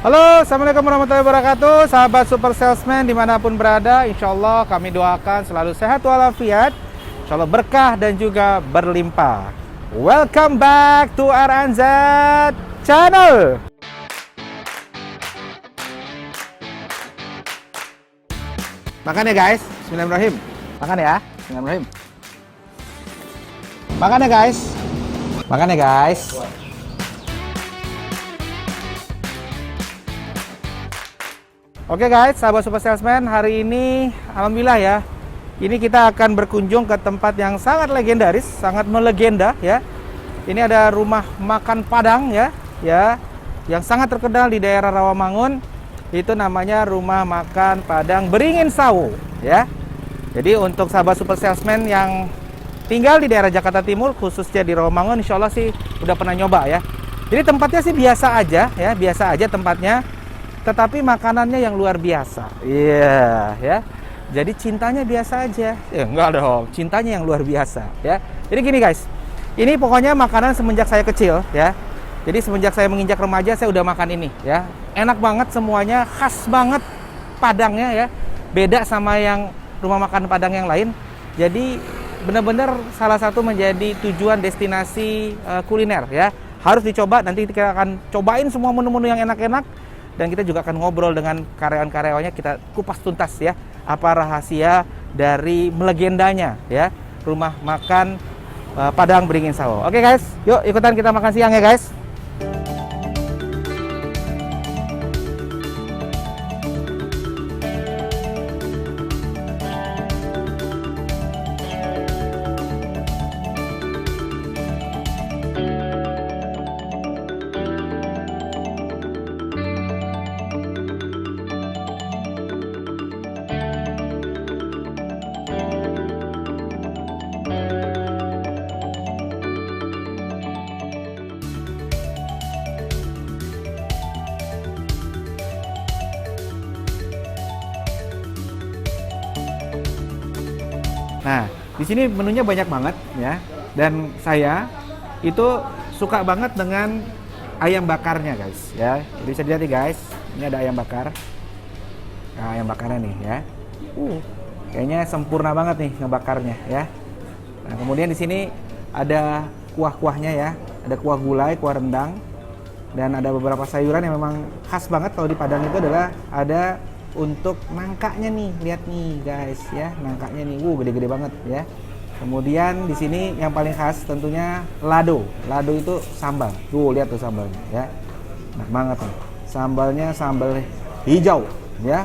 Halo, Assalamualaikum warahmatullahi wabarakatuh. Sahabat Super Salesman dimanapun berada, insya Allah kami doakan selalu sehat walafiat, insya Allah berkah dan juga berlimpah. Welcome back to RNZ Channel. Makan ya guys, Bismillahirrahmanirrahim. Makan ya, Bismillahirrahmanirrahim. Makan ya guys. Makan ya guys. Oke guys, sahabat Super Salesman, hari ini alhamdulillah ya. Ini kita akan berkunjung ke tempat yang sangat legendaris, sangat melegenda ya. Ini ada rumah makan Padang ya, yang sangat terkenal di daerah Rawamangun. Itu namanya Rumah Makan Padang Beringin Sawo ya. Jadi untuk sahabat Super Salesman yang tinggal di daerah Jakarta Timur, khususnya di Rawamangun, insya Allah sih udah pernah nyoba ya. Jadi tempatnya sih biasa aja ya, biasa aja tempatnya. Tetapi makanannya yang luar biasa. Iya, ya. Jadi cintanya biasa aja. Enggak dong, cintanya yang luar biasa, ya. Jadi gini guys, ini pokoknya makanan semenjak saya kecil, ya. Jadi semenjak saya menginjak remaja, saya udah makan ini, ya. Enak banget semuanya, khas banget Padangnya, ya. Beda sama yang rumah makan Padang yang lain. Jadi benar-benar salah satu menjadi tujuan destinasi kuliner, ya. Harus dicoba. Nanti kita akan cobain semua menu-menu yang enak-enak. Dan kita juga akan ngobrol dengan karyawan-karyawannya, kita kupas tuntas ya, apa rahasia dari melegendanya ya, Rumah Makan Padang Beringin Sawo. Oke guys, yuk ikutan kita makan siang ya guys. Nah, di sini menunya banyak banget ya. Dan saya itu suka banget dengan ayam bakarnya, guys, ya. Jadi bisa dilihat nih, guys. Ini ada ayam bakar. Nah, ayam bakarnya nih ya. Kayaknya sempurna banget nih ngebakarnya ya. Nah, kemudian di sini ada kuah-kuahnya ya. Ada kuah gulai, kuah rendang. Dan ada beberapa sayuran yang memang khas banget kalau di Padang itu adalah ada untuk nangkanya nih, lihat nih guys ya, nangkanya nih, gede-gede banget ya. Kemudian di sini yang paling khas tentunya lado. Lado itu sambal. Tuh lihat tuh sambalnya ya, enak banget nih. Sambalnya sambal hijau ya.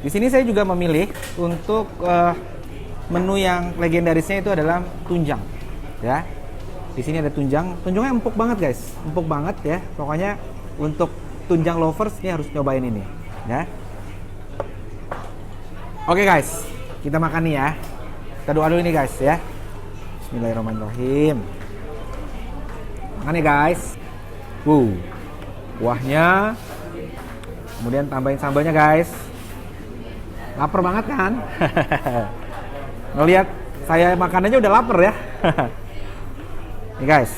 Di sini saya juga memilih untuk menu yang legendarisnya itu adalah tunjang ya. Di sini ada tunjang, tunjangnya empuk banget guys, empuk banget ya. Pokoknya untuk tunjang lovers ini harus nyobain ini ya. Oke guys, kita makan nih ya. Kita doa dulu nih guys ya. Bismillahirrahmanirrahim. Makan nih guys. Kuahnya. Kemudian tambahin sambalnya guys. Lapar banget kan? Ngelihat saya makan aja udah lapar ya. Nih guys.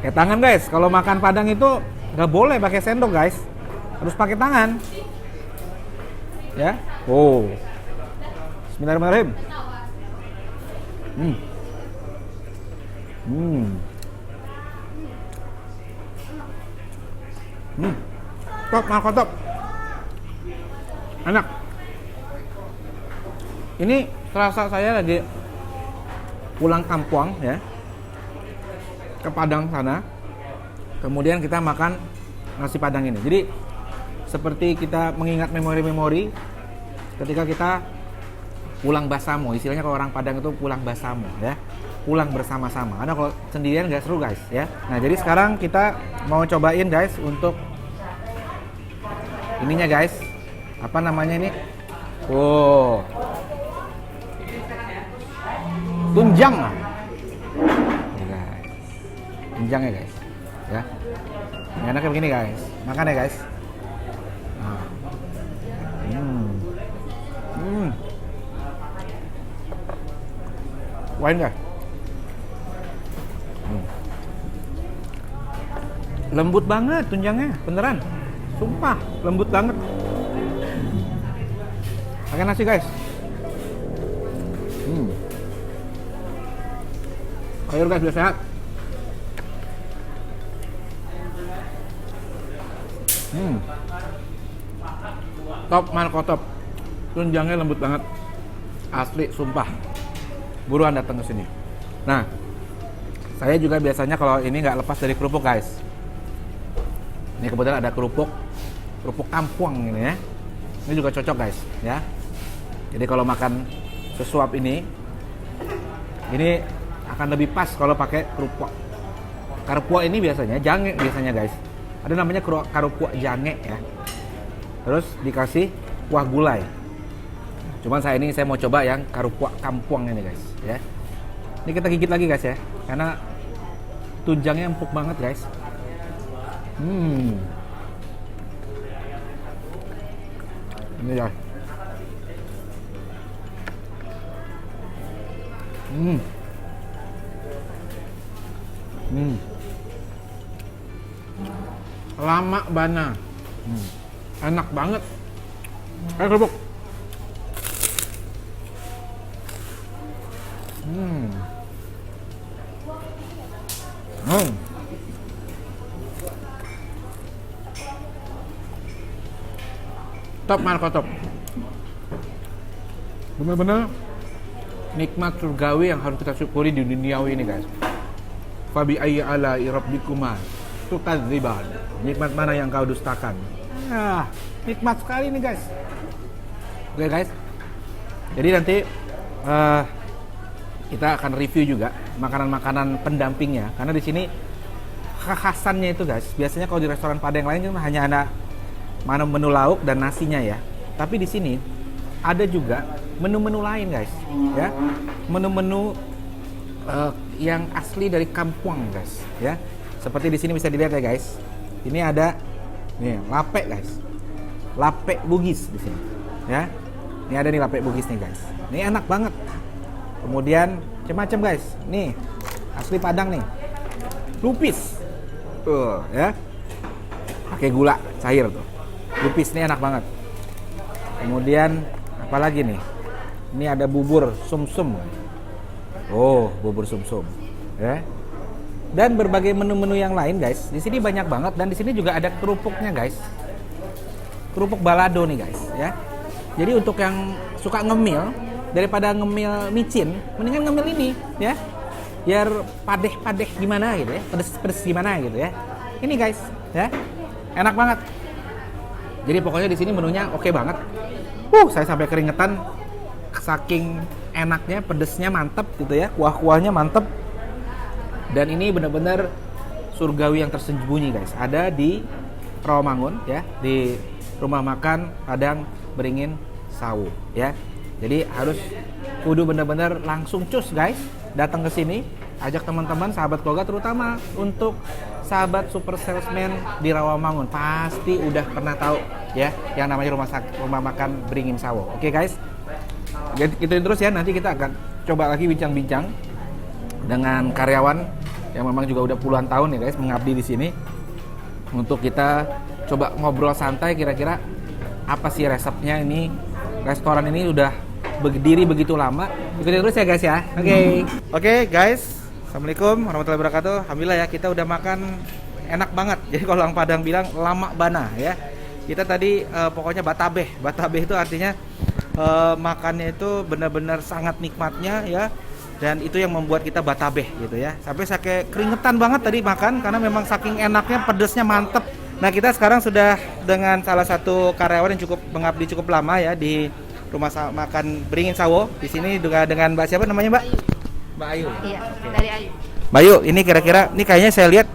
Kayak tangan guys, kalau makan Padang itu nggak boleh pakai sendok guys, harus pakai tangan ya. Bismillahirrahmanirrahim. Top, mantap, enak. Ini terasa saya lagi pulang kampung ya, ke Padang sana. Kemudian kita makan nasi Padang ini. Jadi seperti kita mengingat memori-memori ketika kita pulang basamo. Istilahnya kalau orang Padang itu pulang basamo ya. Pulang bersama-sama. Karena kalau sendirian nggak seru guys ya. Nah jadi sekarang kita mau cobain guys untuk ininya guys. Apa namanya ini? Tunjang. Ya guys. Tunjang ya guys. Ya, enaknya begini guys, makan ya guys. Wine nggak? Lembut banget tunjangnya, beneran. Sumpah, lembut banget. Pakai nasi guys. Ayo guys, biar sehat. Top Marco top. Tunjangnya lembut banget. Asli, sumpah. Buruan datang ke sini. Nah, saya juga biasanya kalau ini nggak lepas dari kerupuk guys. Ini kebetulan ada kerupuk kampuang ini ya. Ini juga cocok guys ya. Jadi kalau makan sesuap ini akan lebih pas kalau pakai kerupuk. Karupuk ini biasanya jange biasanya guys. Ada namanya karupuk jange ya. Terus dikasih kuah gulai. Cuman saya mau coba yang karupuk kampuang ini guys ya. Ini kita gigit lagi guys ya. Karena tunjangnya empuk banget guys. Ini ya. Lama bana. Enak banget. Kerupuk. Top Marco top. Benar-benar nikmat surgawi yang harus kita syukuri di duniawi ini guys. Fabi ayyi ala'i rabbikuma tukadziban. Nikmat mana yang kau dustakan? Nikmat sekali nih guys. Oke guys. Jadi nanti kita akan review juga makanan-makanan pendampingnya. Karena di sini kekhasannya itu guys. Biasanya kalau di restoran Padang lain kan hanya ada menu lauk dan nasinya ya. Tapi di sini ada juga menu-menu lain guys, ya. Menu-menu yang asli dari kampuang guys, ya. Seperti di sini bisa dilihat ya guys. Ini ada nih lape guys, lape Bugis di sini, ya. Ini ada nih lape Bugis nih guys. Ini enak banget. Kemudian macam-macam guys. Nih asli Padang nih, lupis, tuh ya. Pakai gula cair tuh. Lupis ini enak banget. Kemudian apalagi nih? Ini ada bubur sumsum. Oh, bubur sumsum. Ya. Dan berbagai menu-menu yang lain, guys. Di sini banyak banget dan di sini juga ada kerupuknya, guys. Kerupuk balado nih, guys, ya. Jadi untuk yang suka ngemil daripada ngemil micin, mendingan ngemil ini, ya. Biar padeh-padeh gimana gitu ya. Pedes-pedes gimana gitu ya. Ini, guys, ya. Enak banget. Jadi pokoknya di sini menunya oke banget. Saya sampai keringetan saking enaknya, pedesnya mantep gitu ya, kuah-kuahnya mantep. Dan ini benar-benar surgawi yang tersembunyi guys. Ada di Rawamangun ya, di rumah makan Padang Beringin Sawu ya. Jadi harus kudu benar-benar langsung cus guys, datang ke sini, ajak teman-teman, sahabat keluarga, terutama untuk sahabat super salesman di Rawamangun pasti udah pernah tahu ya yang namanya rumah makan Beringin Sawo. Oke guys, gitu terus ya. Nanti kita akan coba lagi bincang-bincang dengan karyawan yang memang juga udah puluhan tahun ya guys mengabdi di sini, untuk kita coba ngobrol santai kira-kira apa sih resepnya. Ini restoran ini udah berdiri begitu lama. Ikutin terus ya guys ya. Oke guys, assalamualaikum warahmatullahi wabarakatuh. Alhamdulillah ya, kita udah makan enak banget. Jadi kalau orang Padang bilang lama bana ya. Kita tadi pokoknya batabeh. Batabeh itu artinya makannya itu benar-benar sangat nikmatnya ya. Dan itu yang membuat kita batabeh gitu ya. Sampai saya keringetan banget tadi makan karena memang saking enaknya, pedesnya mantep. Nah, kita sekarang sudah dengan salah satu karyawan yang mengabdi cukup lama ya di rumah makan Beringin Sawo. Di sini juga dengan Mbak siapa namanya, Mbak? Mbak Ayu. Iya, dari Ayu. Mbak Ayu, ini kira-kira ini kayaknya saya lihat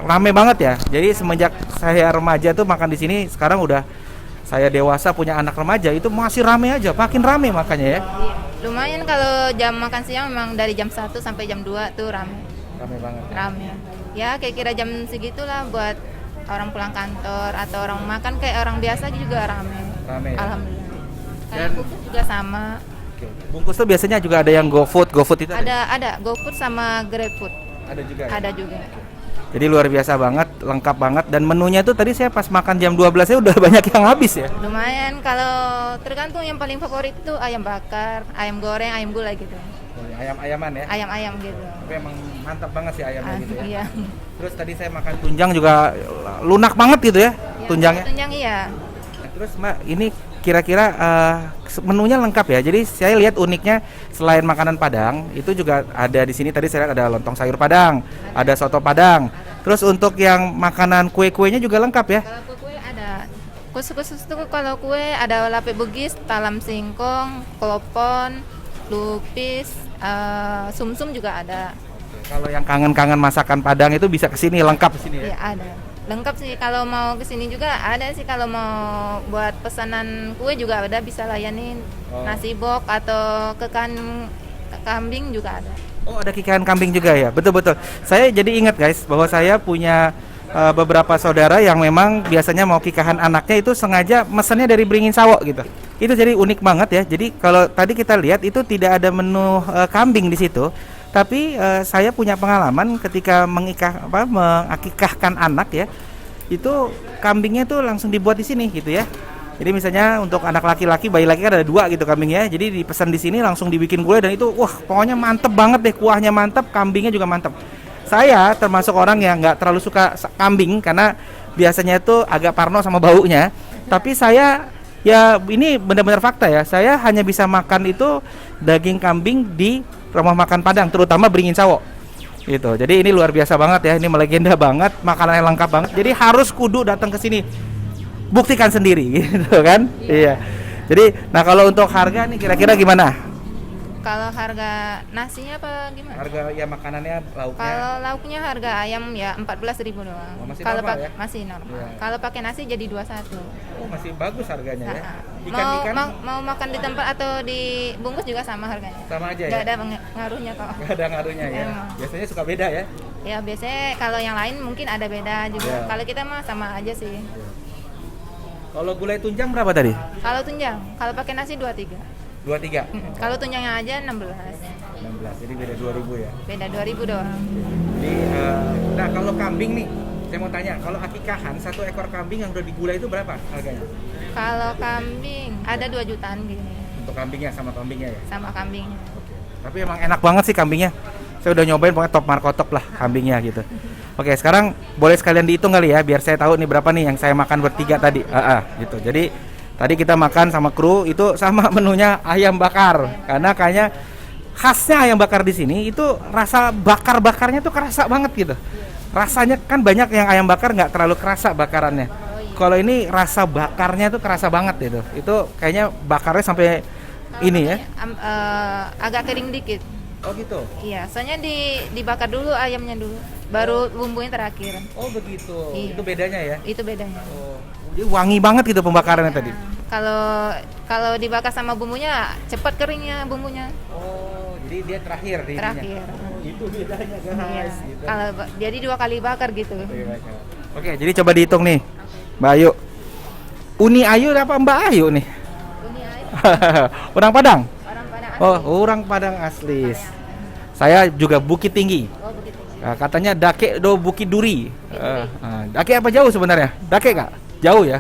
rame banget ya. Jadi semenjak saya remaja tuh makan di sini, sekarang udah saya dewasa punya anak remaja itu masih rame aja, makin rame makanya ya. Iya. Lumayan kalau jam makan siang memang dari jam 1 sampai jam 2 tuh rame. Rame banget. Rame. Ya, kira-kira jam segitulah buat orang pulang kantor atau orang makan kayak orang biasa juga rame. Rame. Ya? Alhamdulillah. Kayak bungkus juga sama. Oke. Bungkus tuh biasanya juga ada yang GoFood itu Ada GoFood sama GrabFood. Ada juga. Ada juga. Jadi luar biasa banget, lengkap banget. Dan menunya tuh tadi saya pas makan jam 12 saya udah banyak yang habis ya. Lumayan, kalau tergantung yang paling favorit itu ayam bakar, ayam goreng, ayam gulai gitu. Ayam-ayaman ya. Ayam-ayam gitu. Tapi emang mantap banget sih ayamnya gitu ya. Iya. Terus tadi saya makan tunjang juga lunak banget gitu ya, tunjangnya. Tunjang iya. Nah, terus Mbak, ini kira-kira menunya lengkap ya. Jadi saya lihat uniknya selain makanan Padang, itu juga ada di sini tadi saya lihat ada lontong sayur Padang, ada soto Padang. Terus untuk yang makanan kue-kuenya juga lengkap ya. Kalau kue ada khusus tuh kalau kue ada lape bugis, talam singkong, klopon, lupis, sumsum juga ada. Kalau yang kangen-kangen masakan Padang itu bisa kesini, lengkap kesini ya? Iya ada. Lengkap sih, kalau mau kesini juga ada sih, kalau mau buat pesanan kue juga ada, bisa layanin nasi bok atau kambing juga ada. Oh, ada kikahan kambing juga ya, betul-betul. Saya jadi ingat guys, bahwa saya punya beberapa saudara yang memang biasanya mau kikahan anaknya itu sengaja mesennya dari Beringin Sawo gitu. Itu jadi unik banget ya. Jadi kalau tadi kita lihat itu tidak ada menu kambing di situ. Tapi saya punya pengalaman ketika mengakikahkan anak ya, itu kambingnya tuh langsung dibuat di sini gitu ya. Jadi misalnya untuk anak laki-laki, bayi laki kan ada 2 gitu kambingnya. Jadi dipesan di sini langsung dibikin gulai dan itu wah pokoknya mantep banget deh, kuahnya mantep, kambingnya juga mantep. Saya termasuk orang yang nggak terlalu suka kambing karena biasanya itu agak parno sama baunya. Tapi saya ya ini benar-benar fakta ya, saya hanya bisa makan itu daging kambing di rumah makan Padang, terutama Beringin Sawo gitu. Jadi ini luar biasa banget ya, ini melegenda banget, makanannya lengkap banget. Jadi harus kudu datang ke sini, buktikan sendiri gitu kan. Iya. Jadi nah kalau untuk harga nih kira-kira gimana? Kalau harga nasinya apa gimana? Harga ya makanannya, lauknya. Kalau lauknya harga ayam ya 14.000 doang. Oh, masih kalau normal ya? masih normal. Iya. Kalau pakai nasi jadi 21. Oh, masih bagus harganya ya. Ikan-ikan mau makan di tempat atau dibungkus juga sama harganya. Sama aja ya. Gak ada ngaruhnya kok. Gak ada ngaruhnya ya. Emang. Biasanya suka beda ya. Ya biasanya kalau yang lain mungkin ada beda juga. Iya. Kalau kita mah sama aja sih. Kalau gulai tunjang berapa tadi? Kalau tunjang, kalau pakai nasi 23. 23. Kalau tunjangnya aja 16. 16. Jadi beda 2000 ya. Beda 2000 doang. Jadi nah kalau kambing nih, saya mau tanya, kalau akikahan 1 ekor kambing yang udah digulai itu berapa harganya? Kalau kambing ada 2 jutaan gini. Untuk kambingnya sama kambingnya ya? Sama kambingnya. Oke. Tapi emang enak banget sih kambingnya. Saya udah nyobain pokoknya top markotop lah kambingnya gitu. Oke, sekarang boleh sekalian dihitung kali ya biar saya tahu nih berapa nih yang saya makan bertiga tadi. Gitu. Jadi tadi kita makan sama kru itu sama menunya ayam bakar. Karena kayaknya khasnya ayam bakar di sini itu rasa bakar-bakarnya tuh kerasa banget gitu. Rasanya kan banyak yang ayam bakar nggak terlalu kerasa bakarannya. Kalau ini rasa bakarnya tuh kerasa banget gitu. Itu kayaknya bakarnya sampai ini ya. Agak kering dikit. Oh gitu. Iya, soalnya dibakar dulu ayamnya dulu, baru bumbunya terakhir. Oh begitu. Iya. Itu bedanya ya. Itu bedanya. Oh. Jadi wangi banget gitu pembakarannya tadi. Kalau dibakar sama bumbunya cepat keringnya bumbunya. Oh, jadi dia terakhir di Terakhir. Itu bedanya guys. Iya. Gitu. Kalau jadi 2 kali bakar gitu. Oke, jadi coba dihitung nih, Mbak Ayu. Uni Ayu apa Mbak Ayu nih? Uni air, Orang Padang. orang Padang asli. Oh, orang Padang asli. Saya juga Bukit Tinggi. Oh begitu. Katanya Dake do Bukit Duri. Dake apa jauh sebenarnya? Dake kak? Jauh ya?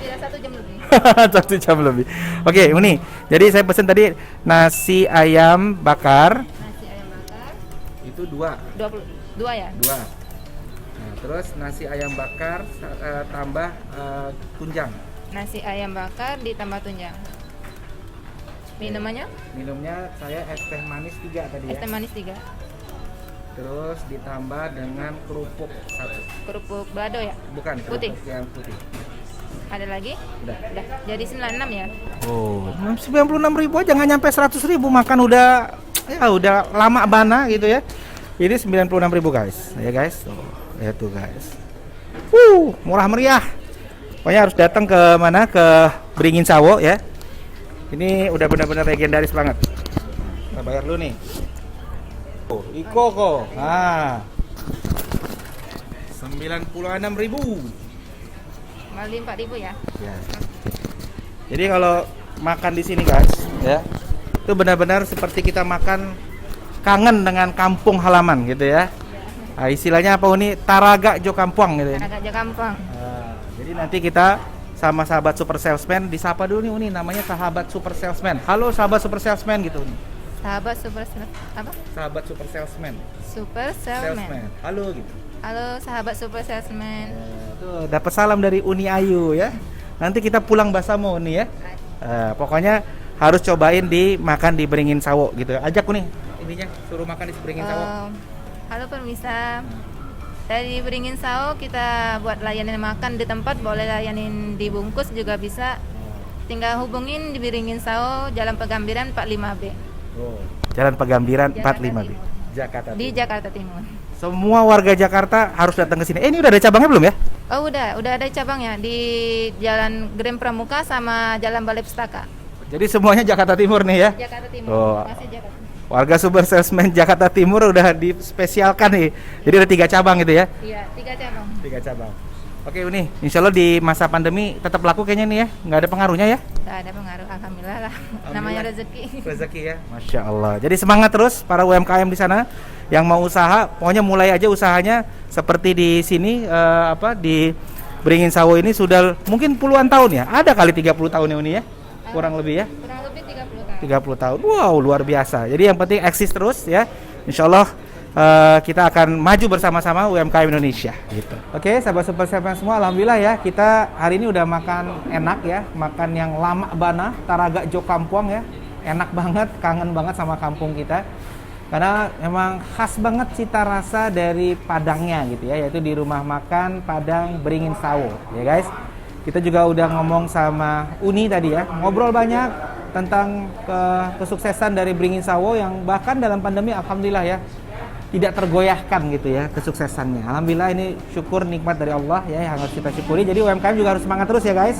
Kira 1 jam lebih. 1 jam lebih. Oke, Uni. Jadi saya pesen tadi nasi ayam bakar. Nasi ayam bakar. Itu 2. 22 ya? 2. Nah, terus nasi ayam bakar tambah tunjang. Nasi ayam bakar ditambah tunjang. Minumannya? Minumnya saya es teh manis 3 tadi Es ya. teh manis 3. Terus ditambah dengan kerupuk 1. Kerupuk balado ya? Bukan, Putih. kerupuk yang putih. Ada lagi? Udah. Udah. Jadi 96 ya? Oh, 96.000 aja nggak nyampe 100.000 makan udah lama bana gitu ya. Ini 96.000 guys. Ya guys. Tuh, ya tuh guys. Murah meriah. Pokoknya harus datang ke mana? Ke Beringin Sawo ya. Ini udah benar-benar legendaris banget. Kita bayar dulu nih. Iko kok. Nah. 96.000. Kembali 4.000 ya? Ya. Jadi kalau makan di sini guys, ya, itu benar-benar seperti kita makan kangen dengan kampung halaman gitu ya. Nah, istilahnya apa Uni? Taraga Jo Kampuang gitu ya. Taraga Jo Kampuang. Jadi nanti kita sama sahabat Super Salesman disapa dulu nih Uni, namanya sahabat Super Salesman. Halo sahabat Super Salesman gitu Uni. Sahabat Super apa? Sahabat Super Salesman. Super Salesman. Halo gitu. Halo sahabat Super Salesman. Tuh dapat salam dari Uni Ayu ya. Nanti kita pulang Basamo Uni ya. Pokoknya harus cobain makan di Beringin Sawo gitu. Ajak Uni ininya suruh makan di Beringin Sawo. Halo pemirsa. Dari Beringin Sawo kita buat layanan makan di tempat, boleh layanin dibungkus juga bisa. Tinggal hubungin di Beringin Sawo, Jalan Pegambiran 45B. Jalan Pegambiran 45B. Jakarta Timur. Di Jakarta Timur. Semua warga Jakarta harus datang ke sini. Ini udah ada cabangnya belum ya? Oh udah ada cabangnya di Jalan Grand Pramuka sama Jalan Balai Pustaka. Jadi semuanya Jakarta Timur nih ya? Jakarta Timur. Masih Jakarta. Warga Super Salesman Jakarta Timur udah dispesialkan nih. Jadi ada 3 cabang gitu ya? Iya, 3 cabang. 3 cabang. Oke Uni, insya Allah di masa pandemi tetap laku kayaknya nih ya? Nggak ada pengaruhnya ya? Nggak ada pengaruh, alhamdulillah lah. Namanya rezeki. Rezeki ya? Masya Allah. Jadi semangat terus para UMKM di sana yang mau usaha, pokoknya mulai aja usahanya seperti di sini di Beringin Sawo ini sudah mungkin puluhan tahun ya? Ada kali 30 tahun ya Uni ya? Kurang lebih ya? Kurang lebih 30 tahun. 30 tahun. Wow, luar biasa. Jadi yang penting eksis terus ya. Insya Allah kita akan maju bersama-sama UMKM Indonesia gitu. Oke, sahabat Super Salesman semua, alhamdulillah ya, kita hari ini udah makan enak ya, makan yang lama bana, Taraga Jo Kampuang ya. Enak banget, kangen banget sama kampung kita. Karena memang khas banget cita rasa dari Padangnya gitu ya, yaitu di rumah makan Padang Beringin Sawo ya guys. Kita juga udah ngomong sama Uni tadi ya, ngobrol banyak tentang kesuksesan dari Beringin Sawo yang bahkan dalam pandemi alhamdulillah ya tidak tergoyahkan gitu ya kesuksesannya. Alhamdulillah ini syukur nikmat dari Allah ya yang harus kita syukuri. Jadi UMKM juga harus semangat terus ya guys.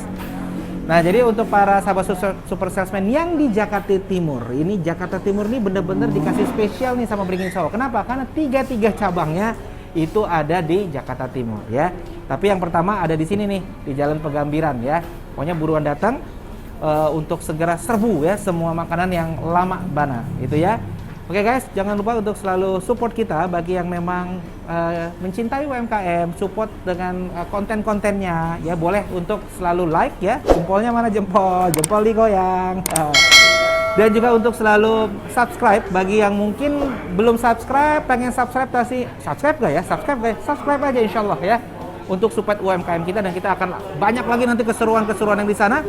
Nah jadi untuk para sahabat Super Salesman yang di Jakarta Timur, ini Jakarta Timur ini bener-bener dikasih spesial nih sama Beringin Sawo. Kenapa? Karena 3 cabangnya itu ada di Jakarta Timur ya. Tapi yang pertama ada di sini nih di Jalan Pegambiran ya. Pokoknya buruan datang untuk segera serbu ya semua makanan yang lama bana itu ya. Oke guys, jangan lupa untuk selalu support kita bagi yang memang mencintai UMKM, support dengan konten-kontennya ya, boleh untuk selalu like ya, jempolnya mana jempol digoyang. Dan juga untuk selalu subscribe bagi yang mungkin belum subscribe, pengen subscribe tapi subscribe gak ya? Subscribe aja insyaallah ya, untuk support UMKM kita dan kita akan banyak lagi nanti keseruan-keseruan yang di sana.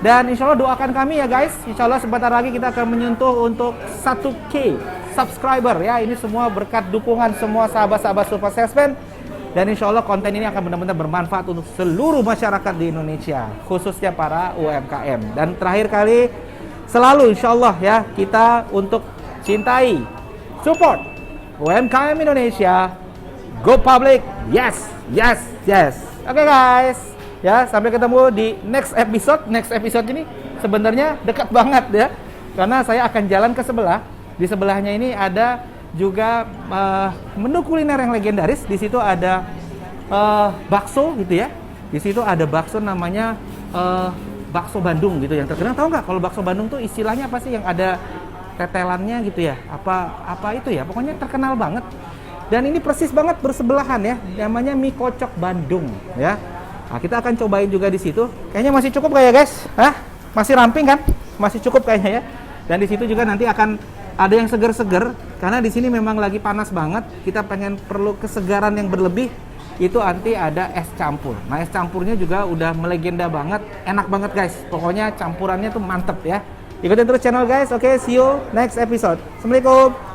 Dan insya Allah doakan kami ya guys, insya Allah sebentar lagi kita akan menyentuh untuk 1K subscriber ya. Ini semua berkat dukungan semua sahabat-sahabat Super Salesman. Dan insya Allah konten ini akan benar-benar bermanfaat untuk seluruh masyarakat di Indonesia, khususnya para UMKM. Dan terakhir kali, selalu insya Allah ya, kita untuk cintai, support UMKM Indonesia, go public, yes. Oke guys. Ya, sampai ketemu di next episode. Next episode ini sebenarnya dekat banget ya. Karena saya akan jalan ke sebelah. Di sebelahnya ini ada juga menu kuliner yang legendaris. Di situ ada bakso gitu ya. Di situ ada bakso namanya bakso Bandung gitu yang terkenal. Tahu nggak kalau bakso Bandung tuh istilahnya apa sih yang ada tetelannya gitu ya? Apa itu ya? Pokoknya terkenal banget. Dan ini persis banget bersebelahan ya. Namanya mie kocok Bandung ya. Nah, kita akan cobain juga di situ. Kayaknya masih cukup kayak guys. Hah? Masih ramping kan? Masih cukup kayaknya ya. Dan di situ juga nanti akan ada yang seger-seger karena di sini memang lagi panas banget. Kita perlu kesegaran yang berlebih. Itu nanti ada es campur. Nah, es campurnya juga udah melegenda banget. Enak banget guys. Pokoknya campurannya tuh mantep ya. Ikutin terus channel guys. Oke, see you next episode. Assalamualaikum.